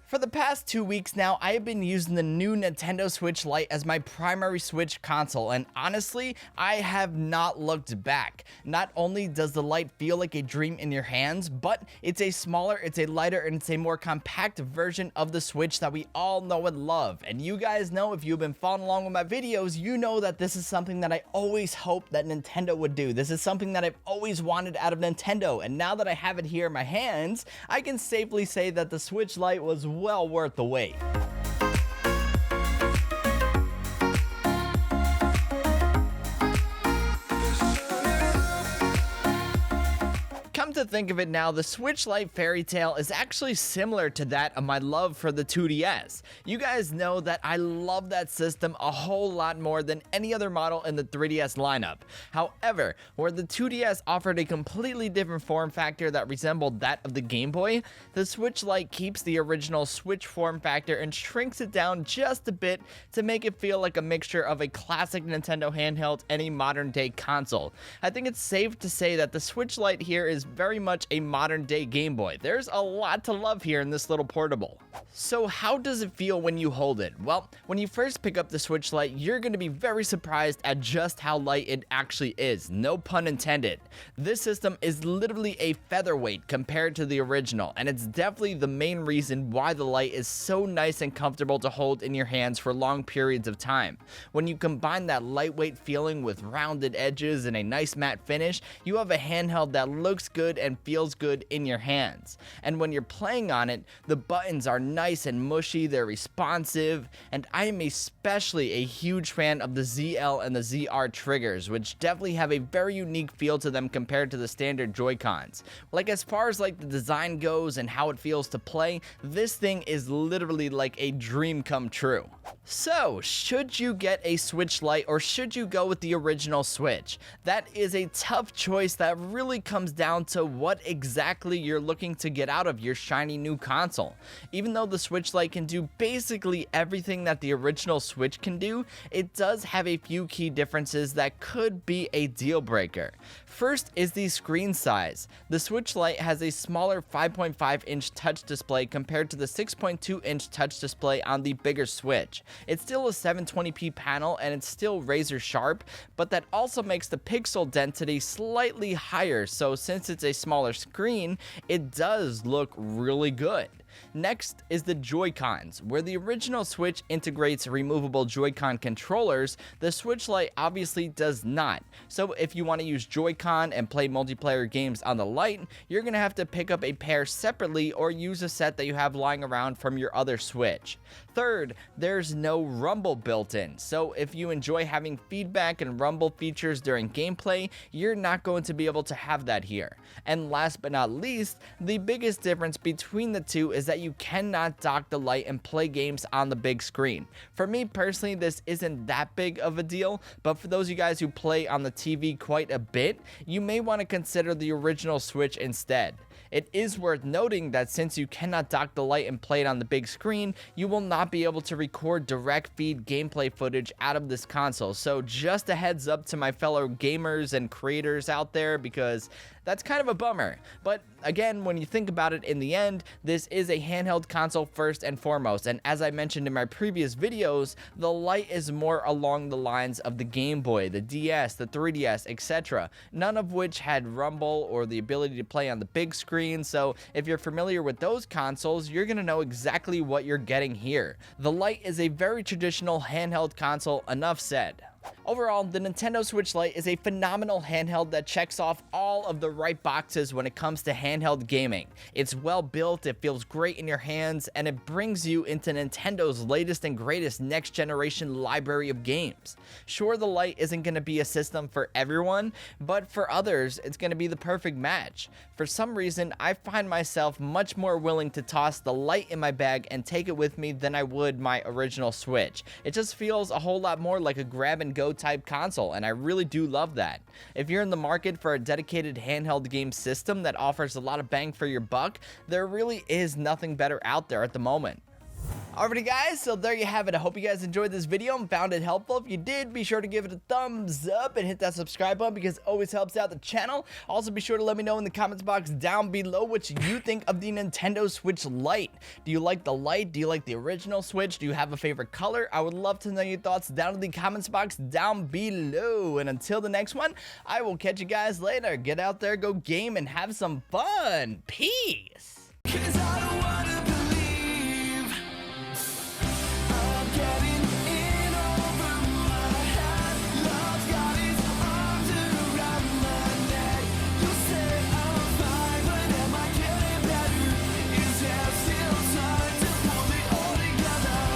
For the past 2 weeks now, I have been using the new Nintendo Switch Lite as my primary Switch console, and honestly, I have not looked back. Not only does the Lite feel like a dream in your hands, but it's a smaller, it's a lighter, and it's a more compact version of the Switch that we all know and love. And you guys know, if you've been following along with my videos, you know that this is something that I always hoped that Nintendo would do. This is something that I've always wanted out of Nintendo, and now that I have it here in my hands, I can safely say that the Switch Lite was well worth the wait. Come to think of it now, the Switch Lite fairy tale is actually similar to that of my love for the 2DS. You guys know that I love that system a whole lot more than any other model in the 3DS lineup. However, where the 2DS offered a completely different form factor that resembled that of the Game Boy, the Switch Lite keeps the original Switch form factor and shrinks it down just a bit to make it feel like a mixture of a classic Nintendo handheld and a modern day console. I think it's safe to say that the Switch Lite here is very much a modern day Game Boy. There's a lot to love here in this little portable. So how does it feel when you hold it? Well, when you first pick up the Switch Lite, you're going to be very surprised at just how light it actually is. No pun intended. This system is literally a featherweight compared to the original, and it's definitely the main reason why the Lite is so nice and comfortable to hold in your hands for long periods of time. When you combine that lightweight feeling with rounded edges and a nice matte finish, you have a handheld that looks good and feels good in your hands. And when you're playing on it, the buttons are nice and mushy, they're responsive, and I am especially a huge fan of the ZL and the ZR triggers, which definitely have a very unique feel to them compared to the standard Joy-Cons. Like, as far as like the design goes and how it feels to play, this thing is literally like a dream come true. So, should you get a Switch Lite or should you go with the original Switch? That is a tough choice that really comes down to what exactly you're looking to get out of your shiny new console. Even though the Switch Lite can do basically everything that the original Switch can do, it does have a few key differences that could be a deal breaker. First is the screen size. The Switch Lite has a smaller 5.5-inch touch display compared to the 6.2-inch touch display on the bigger Switch. It's still a 720p panel and it's still razor sharp, but that also makes the pixel density slightly higher, so since it's a smaller screen, it does look really good. Next is the Joy-Cons. Where the original Switch integrates removable Joy-Con controllers, the Switch Lite obviously does not. So if you want to use Joy-Con and play multiplayer games on the Lite, you're going to have to pick up a pair separately or use a set that you have lying around from your other Switch. Third, there's no rumble built in. So if you enjoy having feedback and rumble features during gameplay, you're not going to be able to have that here. And last but not least, the biggest difference between the two is that you cannot dock the Lite and play games on the big screen. For me personally, this isn't that big of a deal, but for those of you guys who play on the TV quite a bit, you may want to consider the original Switch instead. It is worth noting that since you cannot dock the Lite and play it on the big screen, you will not be able to record direct feed gameplay footage out of this console. So just a heads up to my fellow gamers and creators out there, because that's kind of a bummer. But again, when you think about it, in the end, this is a handheld console first and foremost, and as I mentioned in my previous videos, the Lite is more along the lines of the Game Boy, the DS, the 3DS, etc., none of which had rumble or the ability to play on the big screen. So if you're familiar with those consoles, you're going to know exactly what you're getting here. The Lite is a very traditional handheld console, enough said. Overall, the Nintendo Switch Lite is a phenomenal handheld that checks off all of the right boxes when it comes to handheld gaming. It's well built, it feels great in your hands, and it brings you into Nintendo's latest and greatest next generation library of games. Sure, the Lite isn't going to be a system for everyone, but for others, it's going to be the perfect match. For some reason, I find myself much more willing to toss the Lite in my bag and take it with me than I would my original Switch. It just feels a whole lot more like a grab and go type console, and I really do love that. If you're in the market for a dedicated handheld game system that offers a lot of bang for your buck, there really is nothing better out there at the moment. Alrighty guys, so there you have it. I hope you guys enjoyed this video and found it helpful. If you did, be sure to give it a thumbs up and hit that subscribe button because it always helps out the channel. Also, be sure to let me know in the comments box down below what you think of the Nintendo Switch Lite. Do you like the Lite? Do you like the original Switch? Do you have a favorite color? I would love to know your thoughts down in the comments box down below. And until the next one, I will catch you guys later. Get out there, go game, and have some fun. Peace. 'Cause I don't wanna